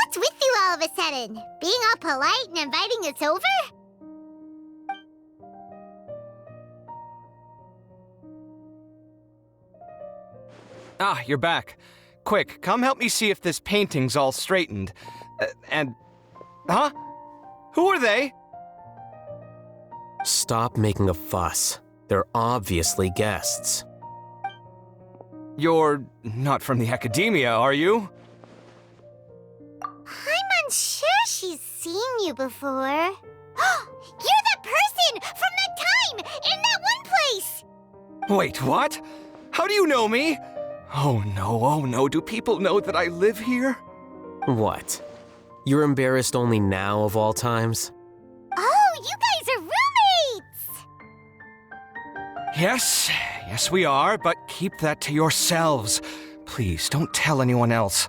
What's with you all of a sudden? Being all polite and inviting us over? Ah, you're back. Quick, come help me see if this painting's all straightened. Huh? Who are they? Stop making a fuss. They're obviously guests. You're not from the academia, are you? I'm unsure she's seen you before. You're that person from that time in that one place! Wait, what? How do you know me? Oh no, do people know that I live here? What? You're embarrassed only now of all times? Oh, you guys are roommates! Yes, we are, but keep that to yourselves. Please, don't tell anyone else.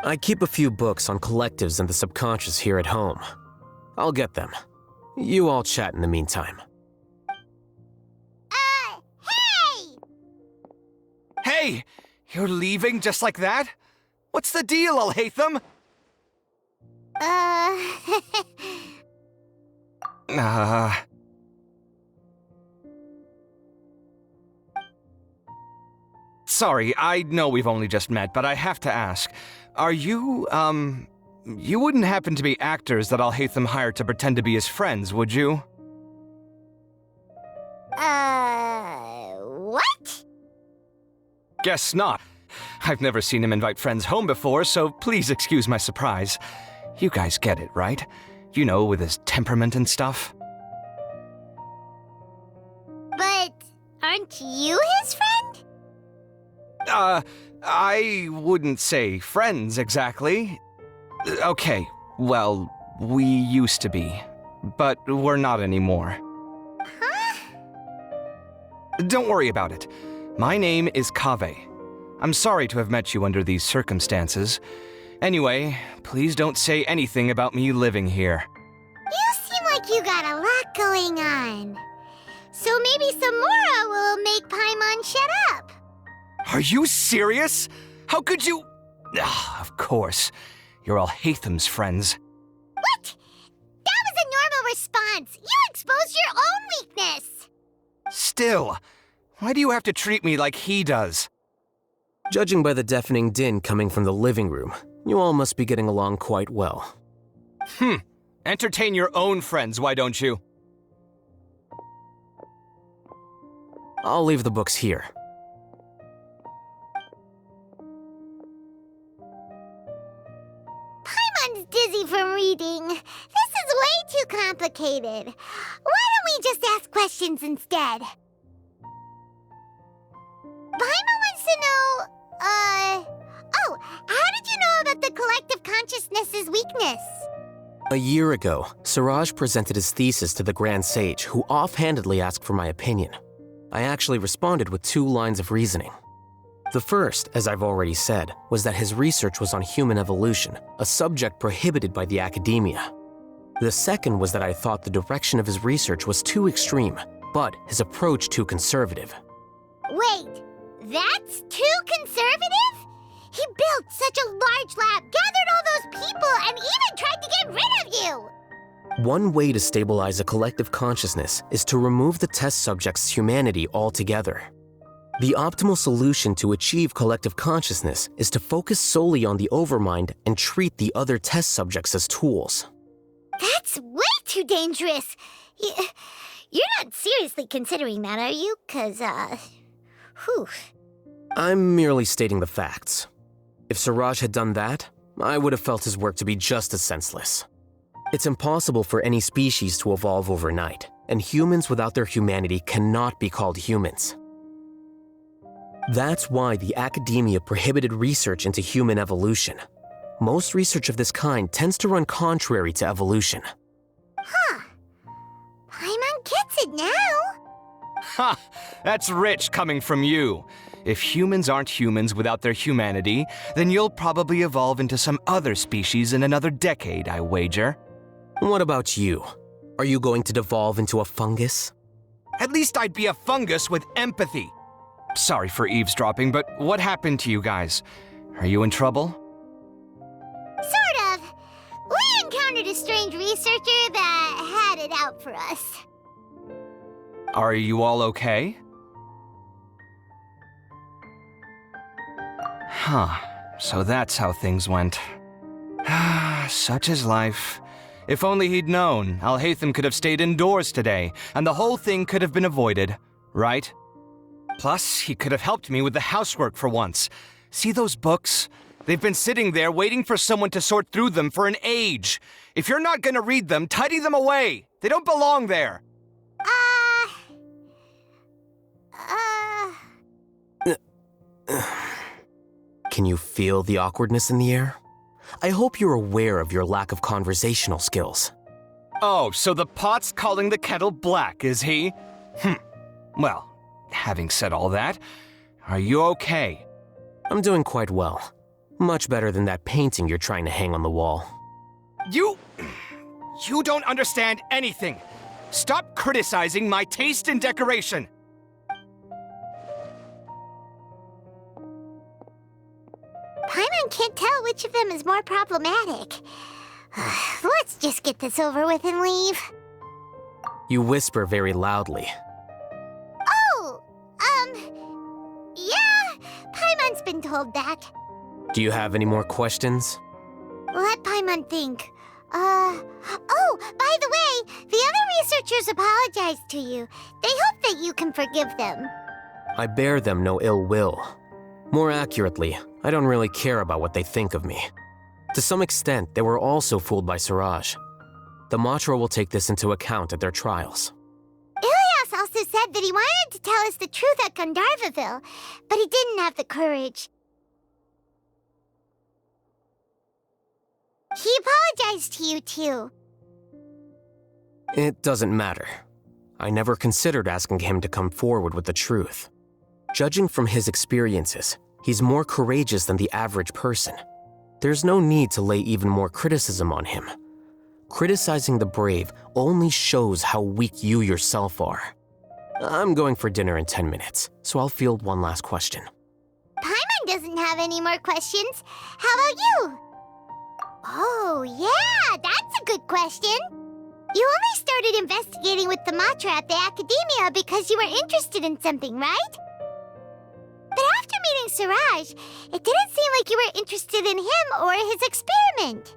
I keep a few books on collectives and the subconscious here at home. I'll get them. You all chat in the meantime. Hey! Hey! You're leaving just like that? What's the deal, Alhaitham? Sorry, I know we've only just met, but I have to ask. Are you, you wouldn't happen to be actors that Alhaitham hired to pretend to be his friends, would you? What? Guess not. I've never seen him invite friends home before, so please excuse my surprise. You guys get it, right? You know, with his temperament and stuff. But aren't you his friend? I wouldn't say friends exactly. Okay, well, we used to be, but we're not anymore. Huh? Don't worry about it. My name is Kaveh. I'm sorry to have met you under these circumstances. Anyway, please don't say anything about me living here. You seem like you got a lot going on. So maybe Samora will make Paimon shut up. Are you serious? How could you? Of course. You're Alhaitham's friends. What? That was a normal response. You exposed your own weakness. Still, why do you have to treat me like he does? Judging by the deafening din coming from the living room, you all must be getting along quite well. Entertain your own friends, why don't you? I'll leave the books here. Paimon's dizzy from reading. This is way too complicated. Why don't we just ask questions instead? Paimon wants to know, how did you know about the collective consciousness's weakness? A year ago, Siraj presented his thesis to the Grand Sage, who offhandedly asked for my opinion. I actually responded with 2 lines of reasoning. The first, as I've already said, was that his research was on human evolution, a subject prohibited by the academia. The second was that I thought the direction of his research was too extreme, but his approach too conservative. Wait, that's too conservative? He built such a large lab, gathered all those people, and even tried to get rid of you! One way to stabilize a collective consciousness is to remove the test subject's humanity altogether. The optimal solution to achieve collective consciousness is to focus solely on the overmind and treat the other test subjects as tools. That's way too dangerous. You're not seriously considering that, are you? 'Cause, whew. I'm merely stating the facts. If Siraj had done that, I would have felt his work to be just as senseless. It's impossible for any species to evolve overnight, and humans without their humanity cannot be called humans. That's why the academia prohibited research into human evolution. Most research of this kind tends to run contrary to evolution. Huh. Paimon gets it now. Ha! That's rich coming from you. If humans aren't humans without their humanity, then you'll probably evolve into some other species in another decade, I wager. What about you? Are you going to devolve into a fungus? At least I'd be a fungus with empathy. Sorry for eavesdropping, but what happened to you guys? Are you in trouble? Sort of. strange researcher that had it out for us. Are you all okay? Huh. So that's how things went. Such is life. If only he'd known, Alhaitham could have stayed indoors today, and the whole thing could have been avoided, right? Plus, he could have helped me with the housework for once. See those books? They've been sitting there waiting for someone to sort through them for an age. If you're not gonna read them, tidy them away. They don't belong there. Can you feel the awkwardness in the air? I hope you're aware of your lack of conversational skills. Oh, so the pot's calling the kettle black, is he? Well, having said all that, are you okay? I'm doing quite well. Much better than that painting you're trying to hang on the wall. You don't understand anything. Stop criticizing my taste in decoration. Paimon can't tell which of them is more problematic. Let's just get this over with and leave. You whisper very loudly. Oh, yeah, Paimon's been told that. Do you have any more questions? Let Paimon think. Oh, by the way, the other researchers apologized to you. They hope that you can forgive them. I bear them no ill will. More accurately, I don't really care about what they think of me. To some extent, they were also fooled by Siraj. The Matra will take this into account at their trials. Ilias also said that he wanted to tell us the truth at Gandharvaville, but he didn't have the courage. He apologized to you, too. It doesn't matter. I never considered asking him to come forward with the truth. Judging from his experiences, he's more courageous than the average person. There's no need to lay even more criticism on him. Criticizing the brave only shows how weak you yourself are. I'm going for dinner in 10 minutes, so I'll field one last question. Paimon doesn't have any more questions. How about you? Oh, yeah, that's a good question. You only started investigating with the Matra at the Academia because you were interested in something, right? But after meeting Siraj, it didn't seem like you were interested in him or his experiment.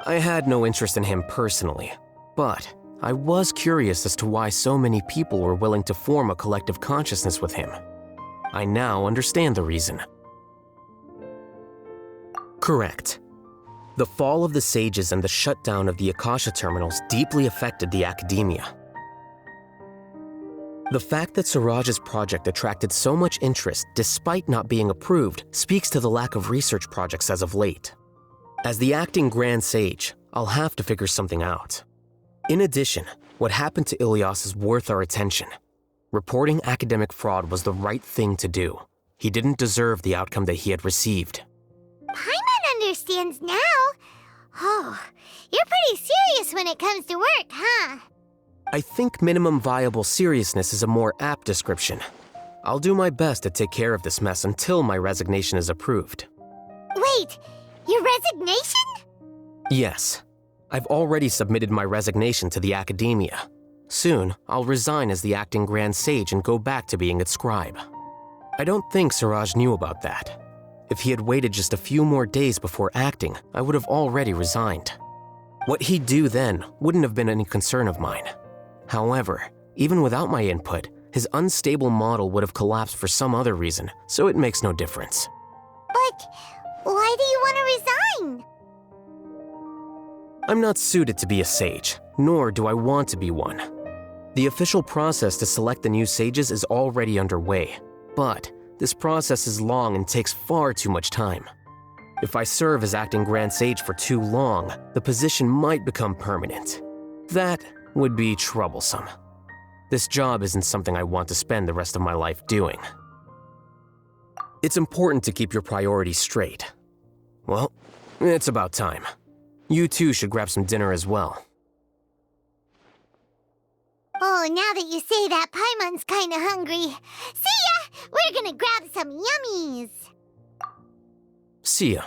I had no interest in him personally, but I was curious as to why so many people were willing to form a collective consciousness with him. I now understand the reason. Correct. The fall of the sages and the shutdown of the Akasha terminals deeply affected the Academia. The fact that Siraj's project attracted so much interest despite not being approved speaks to the lack of research projects as of late. As the acting Grand Sage, I'll have to figure something out. In addition, what happened to Ilias is worth our attention. Reporting academic fraud was the right thing to do. He didn't deserve the outcome that he had received. Paimon understands now. Oh, you're pretty serious when it comes to work, huh? I think minimum viable seriousness is a more apt description. I'll do my best to take care of this mess until my resignation is approved. Wait, your resignation? Yes. I've already submitted my resignation to the Academia. Soon, I'll resign as the acting Grand Sage and go back to being its scribe. I don't think Siraj knew about that. If he had waited just a few more days before acting, I would have already resigned. What he'd do then wouldn't have been any concern of mine. However, even without my input, his unstable model would have collapsed for some other reason, so it makes no difference. But why do you want to resign? I'm not suited to be a sage, nor do I want to be one. The official process to select the new sages is already underway, but this process is long and takes far too much time. If I serve as acting Grand Sage for too long, the position might become permanent. That would be troublesome. This job isn't something I want to spend the rest of my life doing. It's important to keep your priorities straight. Well, it's about time. You too should grab some dinner as well. Oh, now that you say that, Paimon's kinda hungry. See ya! We're gonna grab some yummies! See ya.